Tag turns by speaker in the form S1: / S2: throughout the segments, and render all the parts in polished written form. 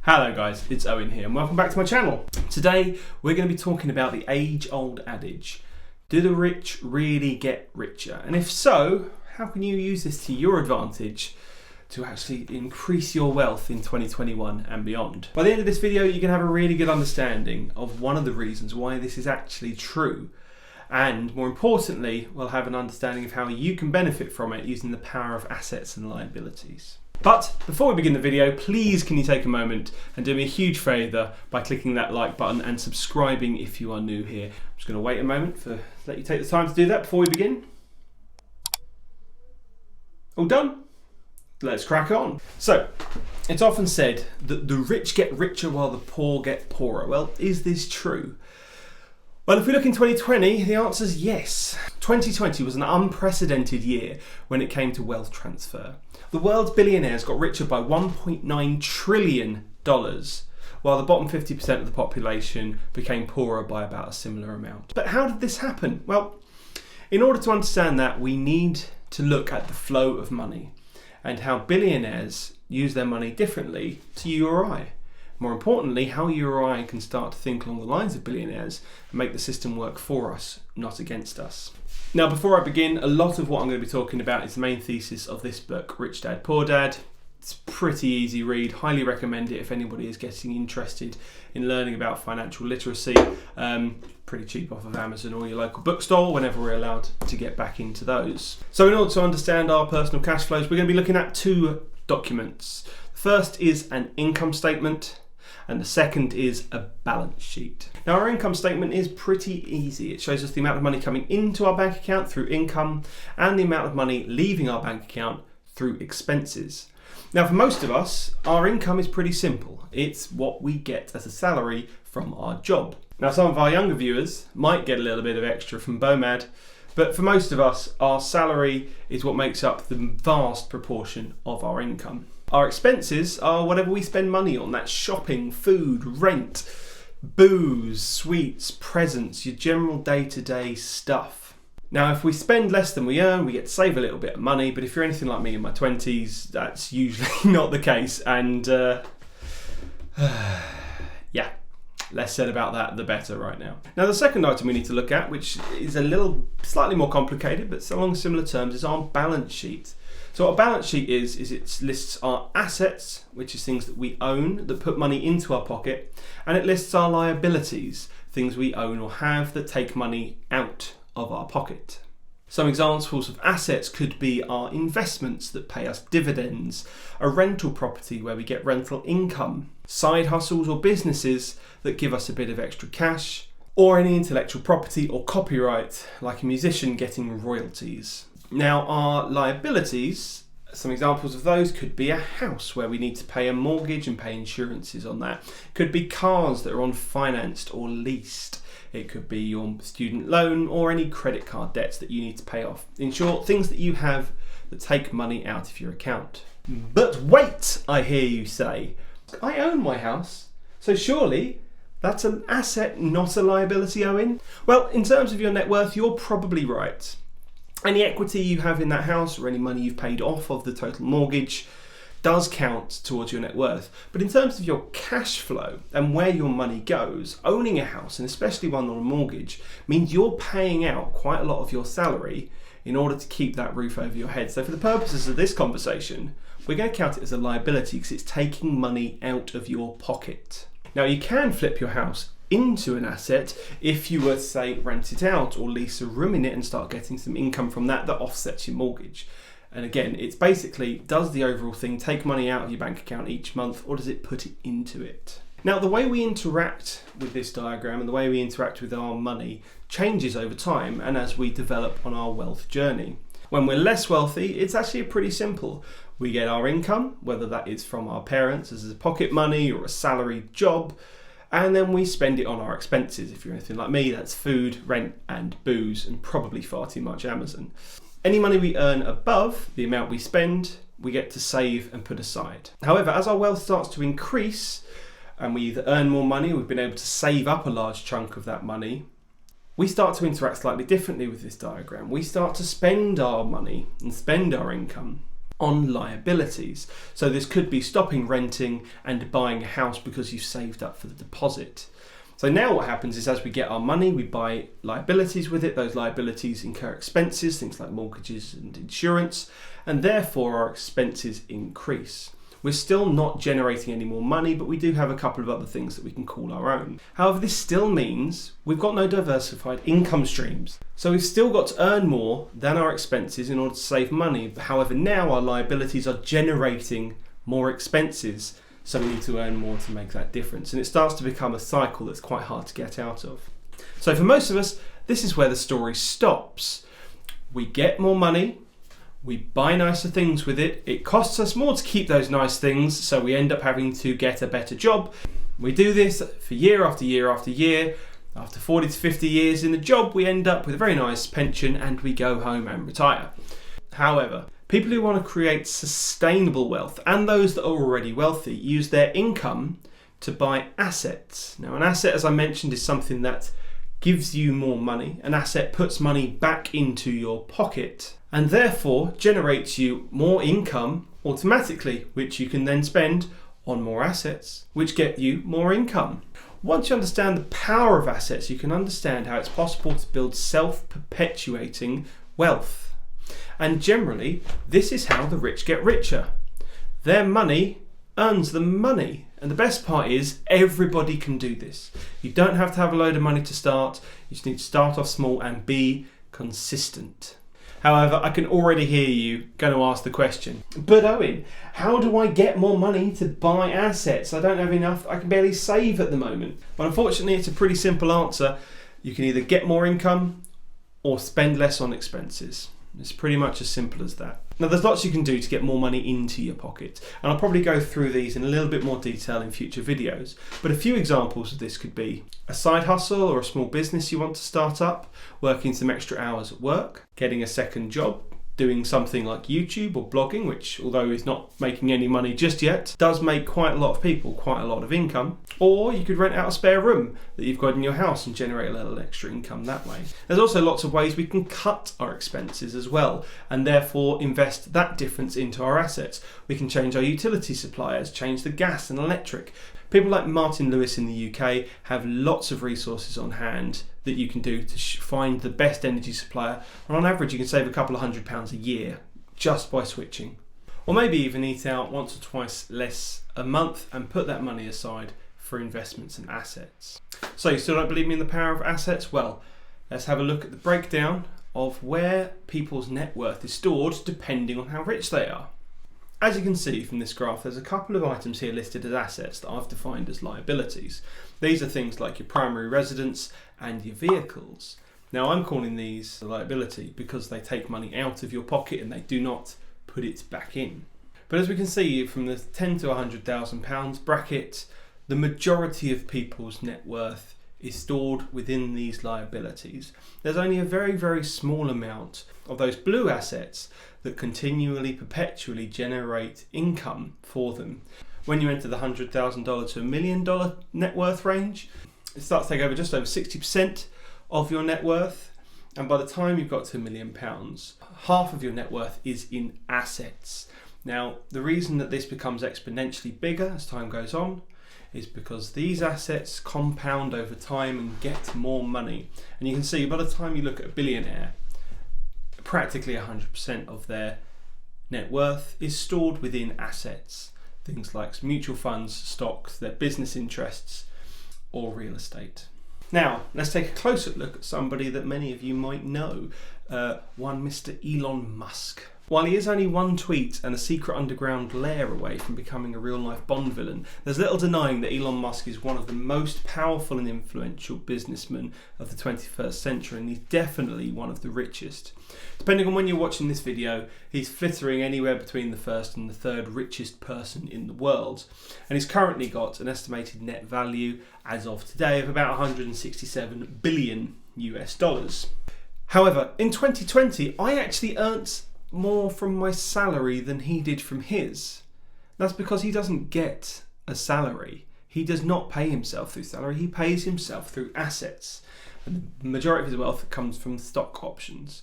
S1: Hello guys, it's Owen here and welcome back to my channel. Today we're going to be talking about the age-old adage, do the rich really get richer? And if so, how can you use this to your advantage to actually increase your wealth in 2021 and beyond? By the end of this video, you're going to have a really good understanding of one of the reasons why this is actually true. And more importantly, we'll have an understanding of how you can benefit from it using the power of assets and liabilities. But before we begin the video, please can you take a moment and do me a huge favour by clicking that like button and subscribing if you are new here. I'm just going to wait a moment to let you take the time to do that before we begin. All done? Let's crack on. So, it's often said that the rich get richer while the poor get poorer. Well, is this true? Well, if we look in 2020, the answer is yes. 2020 was an unprecedented year when it came to wealth transfer. The world's billionaires got richer by $1.9 trillion, while the bottom 50% of the population became poorer by about a similar amount. But how did this happen? Well, in order to understand that, we need to look at the flow of money and how billionaires use their money differently to you or I. More importantly, how you or I can start to think along the lines of billionaires and make the system work for us, not against us. Now, before I begin, a lot of what I'm going to be talking about is the main thesis of this book, Rich Dad, Poor Dad. It's a pretty easy read, highly recommend it if anybody is getting interested in learning about financial literacy. Pretty cheap off of Amazon or your local bookstore whenever we're allowed to get back into those. So in order to understand our personal cash flows, we're going to be looking at two documents. The first is an income statement, and the second is a balance sheet. Now, our income statement is pretty easy. It shows us the amount of money coming into our bank account through income and the amount of money leaving our bank account through expenses. Now, for most of us, our income is pretty simple. It's what we get as a salary from our job. Now, some of our younger viewers might get a little bit of extra from BOMAD, but for most of us, our salary is what makes up the vast proportion of our income. Our expenses are whatever we spend money on. That's shopping, food, rent, booze, sweets, presents, your general day-to-day stuff. Now, if we spend less than we earn, we get to save a little bit of money, but if you're anything like me in my 20s, that's usually not the case. And yeah, less said about that, the better right now. Now, the second item we need to look at, which is a little slightly more complicated, but along similar terms, is our balance sheet. So what a balance sheet is it lists our assets, which is things that we own, that put money into our pocket, and it lists our liabilities, things we own or have that take money out of our pocket. Some examples of assets could be our investments that pay us dividends, a rental property where we get rental income, side hustles or businesses that give us a bit of extra cash, or any intellectual property or copyright, like a musician getting royalties. Now, our liabilities, some examples of those could be a house where we need to pay a mortgage and pay insurances on that. Could be cars that are on financed or leased. It could be your student loan or any credit card debts that you need to pay off. In short, things that you have that take money out of your account. But wait, I hear you say, I own my house, so surely that's an asset, not a liability, Owen? Well, in terms of your net worth, you're probably right. Any equity you have in that house or any money you've paid off of the total mortgage does count towards your net worth. But in terms of your cash flow and where your money goes, owning a house, and especially one on a mortgage, means you're paying out quite a lot of your salary in order to keep that roof over your head. So for the purposes of this conversation, we're going to count it as a liability because it's taking money out of your pocket. Now, you can flip your house into an asset if you were to, say, rent it out or lease a room in it and start getting some income from that offsets your mortgage. And again, it's basically, does the overall thing take money out of your bank account each month, or does it put it into it? Now, the way we interact with this diagram and the way we interact with our money changes over time and as we develop on our wealth journey. When we're less wealthy, it's actually pretty simple. We get our income, whether that is from our parents as a pocket money or a salaried job, and then we spend it on our expenses. If you're anything like me, that's food, rent, and booze, and probably far too much Amazon. Any money we earn above the amount we spend, we get to save and put aside. However, as our wealth starts to increase, and we either earn more money or we've been able to save up a large chunk of that money, we start to interact slightly differently with this diagram. We start to spend our money and spend our income. on liabilities. So this could be stopping renting and buying a house because you've saved up for the deposit. So now what happens is, as we get our money, we buy liabilities with it. Those liabilities incur expenses, things like mortgages and insurance, and therefore our expenses increase. We're still not generating any more money, but we do have a couple of other things that we can call our own. However, this still means we've got no diversified income streams. So we've still got to earn more than our expenses in order to save money. However, now our liabilities are generating more expenses, so we need to earn more to make that difference. And it starts to become a cycle that's quite hard to get out of. So for most of us, this is where the story stops. We get more money, we buy nicer things with it, it costs us more to keep those nice things, so we end up having to get a better job. We do this for year after year after year. After 40 to 50 years in the job, we end up with a very nice pension and we go home and retire. However, people who want to create sustainable wealth, and those that are already wealthy, use their income to buy assets. Now, an asset, as I mentioned, is something that gives you more money. An asset puts money back into your pocket and therefore generates you more income automatically, which you can then spend on more assets, which get you more income. Once you understand the power of assets, you can understand how it's possible to build self-perpetuating wealth. And generally, this is how the rich get richer. Their money earns them money. And the best part is, everybody can do this. You don't have to have a load of money to start. You just need to start off small and be consistent. However, I can already hear you going to ask the question, but Owen, how do I get more money to buy assets? I don't have enough. I can barely save at the moment. But unfortunately, it's a pretty simple answer. You can either get more income or spend less on expenses. It's pretty much as simple as that. Now, there's lots you can do to get more money into your pocket, and I'll probably go through these in a little bit more detail in future videos. But a few examples of this could be a side hustle or a small business you want to start up, working some extra hours at work, getting a second job, doing something like YouTube or blogging, which, although is not making any money just yet, does make quite a lot of people quite a lot of income. Or you could rent out a spare room that you've got in your house and generate a little extra income that way. There's also lots of ways we can cut our expenses as well, and therefore invest that difference into our assets. We can change our utility suppliers, change the gas and electric. People like Martin Lewis in the UK have lots of resources on hand that you can do to find the best energy supplier, and on average you can save a couple of £100 a year just by switching. Or maybe even eat out once or twice less a month and put that money aside for investments and assets. So you still don't believe me in the power of assets? Well, let's have a look at the breakdown of where people's net worth is stored depending on how rich they are. As you can see from this graph, there's a couple of items here listed as assets that I've defined as liabilities. These are things like your primary residence and your vehicles. Now, I'm calling these a liability because they take money out of your pocket and they do not put it back in. But as we can see from the £10,000 to £100,000 bracket, the majority of people's net worth is stored within these liabilities. There's only a very, very small amount of those blue assets that continually, perpetually generate income for them. When you enter the $100,000 to $1 million net worth range, it starts to take over just over 60% of your net worth. And by the time you've got to £1 million, half of your net worth is in assets. Now, the reason that this becomes exponentially bigger as time goes on is because these assets compound over time and get more money. And you can see by the time you look at a billionaire, practically 100% of their net worth is stored within assets. Things like mutual funds, stocks, their business interests, or real estate. Now, let's take a closer look at somebody that many of you might know, one Mr. Elon Musk. While he is only one tweet and a secret underground lair away from becoming a real-life Bond villain, there's little denying that Elon Musk is one of the most powerful and influential businessmen of the 21st century, and he's definitely one of the richest. Depending on when you're watching this video, he's flittering anywhere between the first and the third richest person in the world, and he's currently got an estimated net value as of today of about 167 billion US dollars. However, in 2020, I actually earned more from my salary than he did from his. That's because he doesn't get a salary. He does not pay himself through salary. He pays himself through assets. And the majority of his wealth comes from stock options.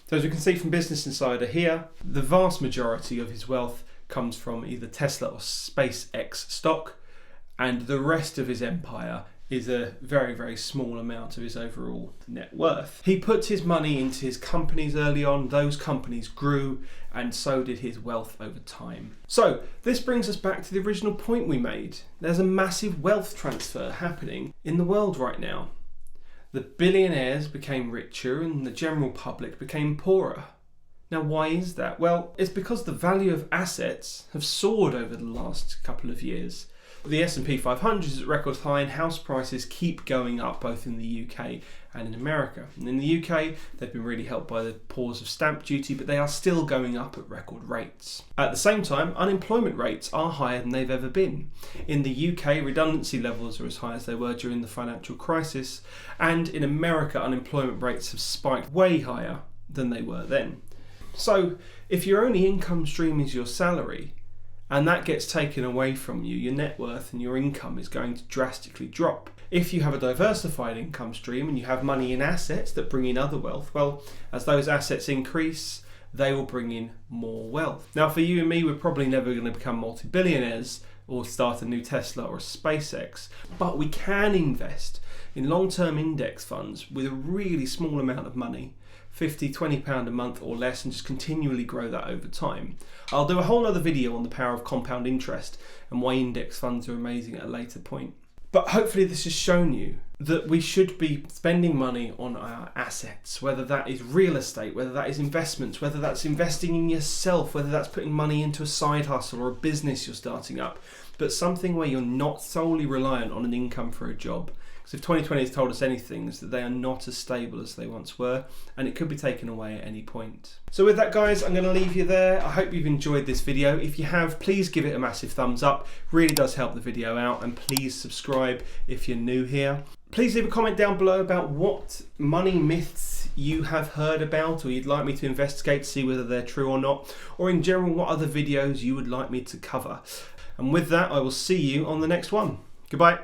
S1: So as we can see from Business Insider here, the vast majority of his wealth comes from either Tesla or SpaceX stock, and the rest of his empire is a very, very small amount of his overall net worth. He put his money into his companies early on, those companies grew, and so did his wealth over time. So this brings us back to the original point we made. There's a massive wealth transfer happening in the world right now. The billionaires became richer and the general public became poorer. Now, why is that? Well, it's because the value of assets have soared over the last couple of years. The S&P 500 is at record high and house prices keep going up both in the UK and in America. And in the UK, they've been really helped by the pause of stamp duty, but they are still going up at record rates. At the same time, unemployment rates are higher than they've ever been. In the UK, redundancy levels are as high as they were during the financial crisis, and in America, unemployment rates have spiked way higher than they were then. So, if your only income stream is your salary, and that gets taken away from you, your net worth and your income is going to drastically drop. If you have a diversified income stream and you have money in assets that bring in other wealth, well, as those assets increase, they will bring in more wealth. Now, for you and me, we're probably never going to become multi-billionaires or start a new Tesla or a SpaceX, but we can invest in long-term index funds with a really small amount of money, £50, £20 a month or less, and just continually grow that over time. I'll do a whole other video on the power of compound interest and why index funds are amazing at a later point. But hopefully this has shown you that we should be spending money on our assets, whether that is real estate, whether that is investments, whether that's investing in yourself, whether that's putting money into a side hustle or a business you're starting up, but something where you're not solely reliant on an income for a job. Because if 2020 has told us anything, is that they are not as stable as they once were, and it could be taken away at any point. So with that, guys, I'm going to leave you there. I hope you've enjoyed this video. If you have, please give it a massive thumbs up. Really does help the video out, and please subscribe if you're new here. Please leave a comment down below about what money myths you have heard about or you'd like me to investigate to see whether they're true or not, or in general what other videos you would like me to cover. And with that, I will see you on the next one. Goodbye.